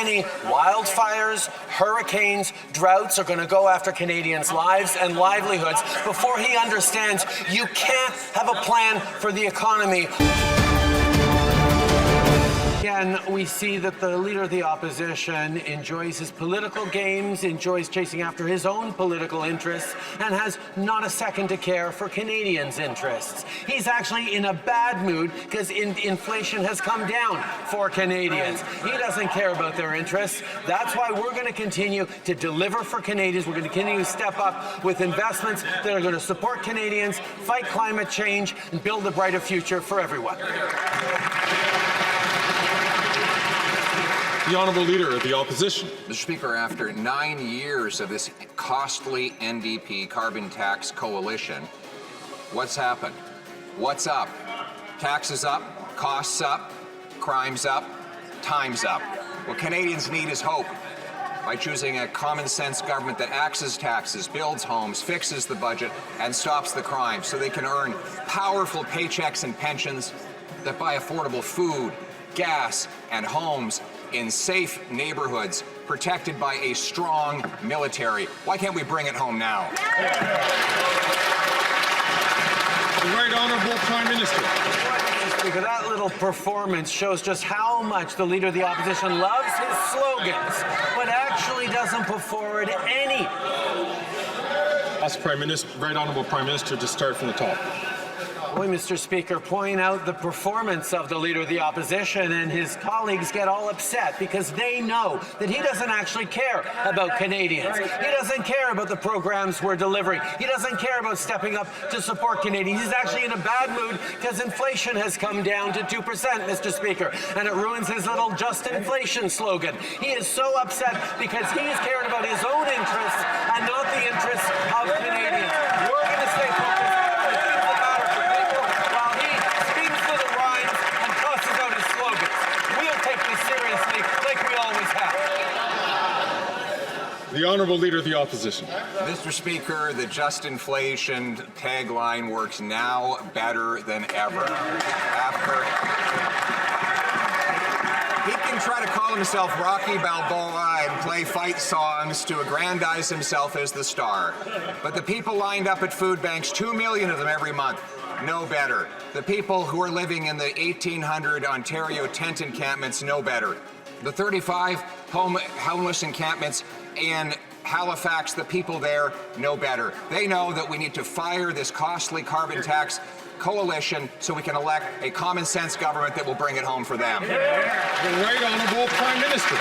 many wildfires, hurricanes, droughts are going to go after Canadians' lives and livelihoods before he understands you can't have a plan for the economy. Again, we see that the Leader of the Opposition enjoys his political games, enjoys chasing after his own political interests, and has not a second to care for Canadians' interests. He's actually in a bad mood because inflation has come down for Canadians. He doesn't care about their interests. That's why we're going to continue to deliver for Canadians. We're going to continue to step up with investments that are going to support Canadians, fight climate change, and build a brighter future for everyone. The Honourable Leader of the Opposition. Mr. Speaker, after 9 years of this costly NDP carbon tax coalition, what's happened? What's up? Taxes up, costs up, crimes up, time's up. What Canadians need is hope. By choosing a common-sense government that axes taxes, builds homes, fixes the budget, and stops the crime so they can earn powerful paychecks and pensions that buy affordable food, gas, and homes in safe neighborhoods protected by a strong military. Why can't we bring it home now? The Right Honourable Prime Minister. Speaker, that little performance shows just how much the Leader of the Opposition loves his slogans, but actually doesn't put forward any. Ask Right Honourable Prime Minister to start from the top. Boy, Mr. Speaker, point out the performance of the Leader of the Opposition, and his colleagues get all upset because they know that he doesn't actually care about Canadians. He doesn't care about the programs we're delivering. He doesn't care about stepping up to support Canadians. He's actually in a bad mood because inflation has come down to 2%, Mr. Speaker, and it ruins his little just inflation slogan. He is so upset because he's caring about his own interests and not the interests of Canadians. We're going to stay focused. The Honourable Leader of the Opposition. Mr. Speaker, the just inflation tagline works now better than ever. He can try to call himself Rocky Balboa and play fight songs to aggrandize himself as the star. But the people lined up at food banks, 2 million of them every month, know better. The people who are living in the 1,800 Ontario tent encampments know better. The 35 homeless encampments in Halifax, the people there know better. They know that we need to fire this costly carbon tax coalition so we can elect a common sense government that will bring it home for them. The Right Honourable Prime Minister.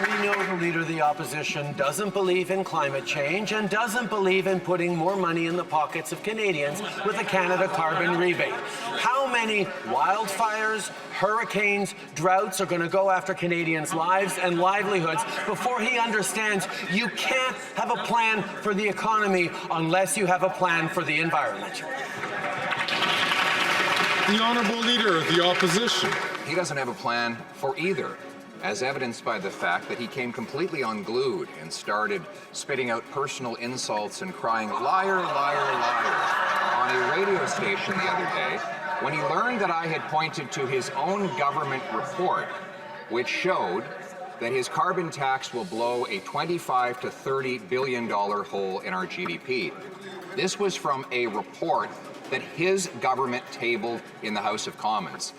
We know the Leader of the Opposition doesn't believe in climate change and doesn't believe in putting more money in the pockets of Canadians with a Canada carbon rebate. How many wildfires, hurricanes, droughts are going to go after Canadians' lives and livelihoods before he understands you can't have a plan for the economy unless you have a plan for the environment? The Honourable Leader of the Opposition. He doesn't have a plan for either, as evidenced by the fact that he came completely unglued and started spitting out personal insults and crying, "Liar, liar, liar," on a radio station the other day when he learned that I had pointed to his own government report, which showed that his carbon tax will blow a $25 to $30 billion hole in our GDP. This was from a report that his government tabled in the House of Commons.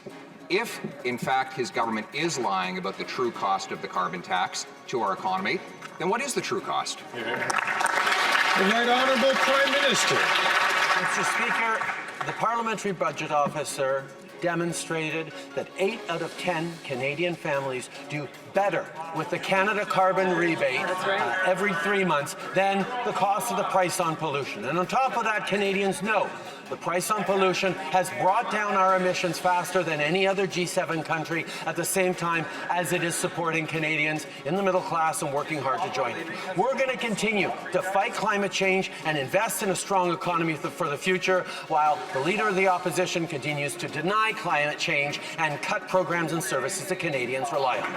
If, in fact, his government is lying about the true cost of the carbon tax to our economy, then what is the true cost? The Right Honourable Prime Minister. Mr. Speaker, the Parliamentary Budget Officer demonstrated that 8 out of 10 Canadian families do better with the Canada carbon rebate every 3 months than the cost of the price on pollution. And on top of that, Canadians know the price on pollution has brought down our emissions faster than any other G7 country at the same time as it is supporting Canadians in the middle class and working hard to join it. We're going to continue to fight climate change and invest in a strong economy for the future, while the Leader of the Opposition continues to deny climate change and cut programs and services that Canadians rely on.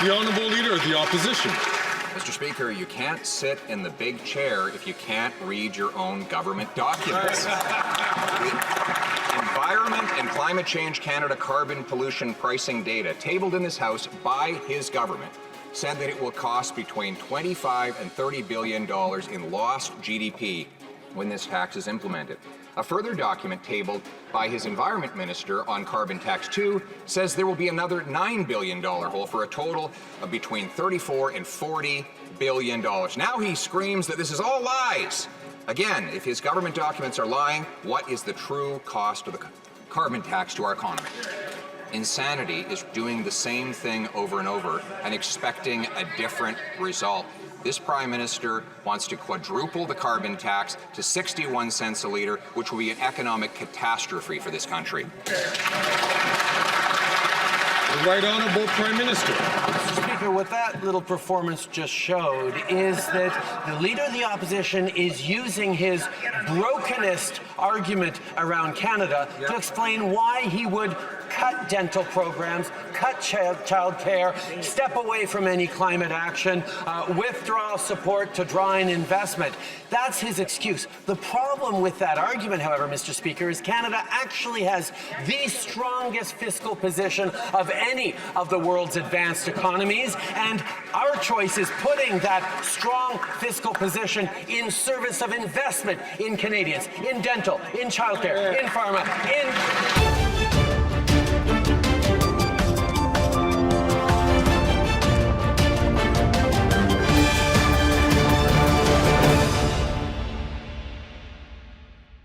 The Honourable Leader of the Opposition. Mr. Speaker, you can't sit in the big chair if you can't read your own government documents. Environment and Climate Change Canada carbon pollution pricing data tabled in this House by his government said that it will cost between $25 and $30 billion in lost GDP when this tax is implemented. A further document tabled by his Environment Minister on Carbon Tax 2 says there will be another $9 billion hole for a total of between $34 and $40 billion. Now he screams that this is all lies. Again, if his government documents are lying, what is the true cost of the carbon tax to our economy? Insanity is doing the same thing over and over and expecting a different result. This Prime Minister wants to quadruple the carbon tax to 61 cents a litre, which will be an economic catastrophe for this country. The Right Honourable Prime Minister. Mr. Speaker, what that little performance just showed is that the Leader of the Opposition is using his brokenest argument around Canada to explain why he would cut dental programs, cut child care, step away from any climate action, withdraw support to draw in investment. That's his excuse. The problem with that argument, however, Mr. Speaker, is Canada actually has the strongest fiscal position of any of the world's advanced economies, and our choice is putting that strong fiscal position in service of investment in Canadians, in dental, in childcare, in pharma, in